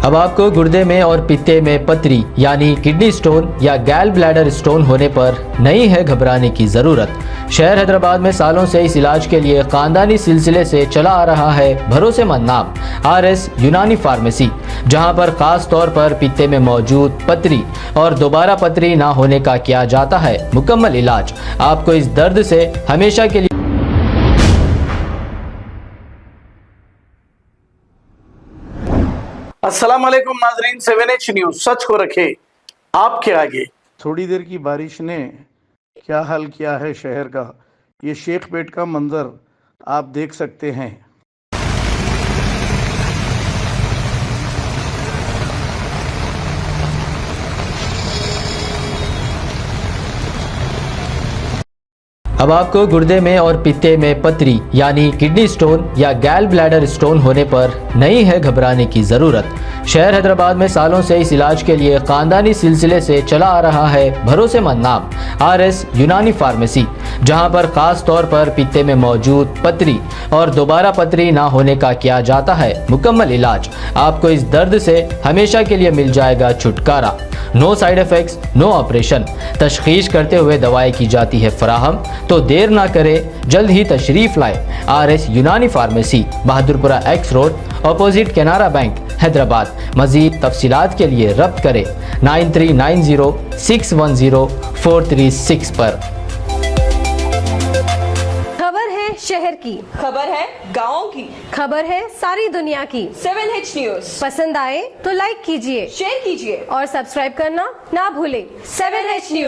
अब आपको गुर्दे में और पित्ते में पथरी यानी किडनी स्टोन या गैल ब्लैडर स्टोन होने पर नहीं है घबराने की ज़रूरत। शहर हैदराबाद में सालों से इस इलाज के लिए खानदानी सिलसिले से चला आ रहा है भरोसेमंद नाम RS यूनानी फार्मेसी, जहां पर खास तौर पर पित्ते में मौजूद पथरी और दोबारा पथरी ना होने का किया जाता है मुकम्मल इलाज। आपको इस दर्द से हमेशा के लिए अस्सलाम वालेकुम नाजरीन, 7H न्यूज सच को रखे आपके आगे। थोड़ी देर की बारिश ने क्या हाल किया है शहर का। ये शेखपेट का मंजर आप देख सकते हैं। अब आपको गुर्दे में और पित्ते में पथरी यानी किडनी स्टोन या गैल ब्लैडर स्टोन होने पर नहीं है घबराने की ज़रूरत। शहर हैदराबाद में सालों से इस इलाज के लिए खानदानी सिलसिले से चला आ रहा है भरोसेमंद नाम RS यूनानी फार्मेसी, जहां पर खास तौर पर पित्ते में मौजूद पथरी और दोबारा पथरी ना होने का किया जाता है मुकम्मल इलाज। आपको इस दर्द से हमेशा के लिए मिल जाएगा छुटकारा। No side effects, no operation. तशखीस करते हुए दवाएं की जाती है फराहम, तो देर ना करें, जल्द ही तशरीफ लाएं। RS Unani pharmacy, Bahadurpura X road, opposite Canara bank, Hyderabad. मजीद तफसीलात के लिए रब्त करें 9390610436 पर। खबर है शहर की, खबर है गाँव की, खबर है सारी दुनिया की। 7H न्यूज पसंद आए तो लाइक कीजिए, शेयर कीजिए और सब्सक्राइब करना ना भूलें। 7H news.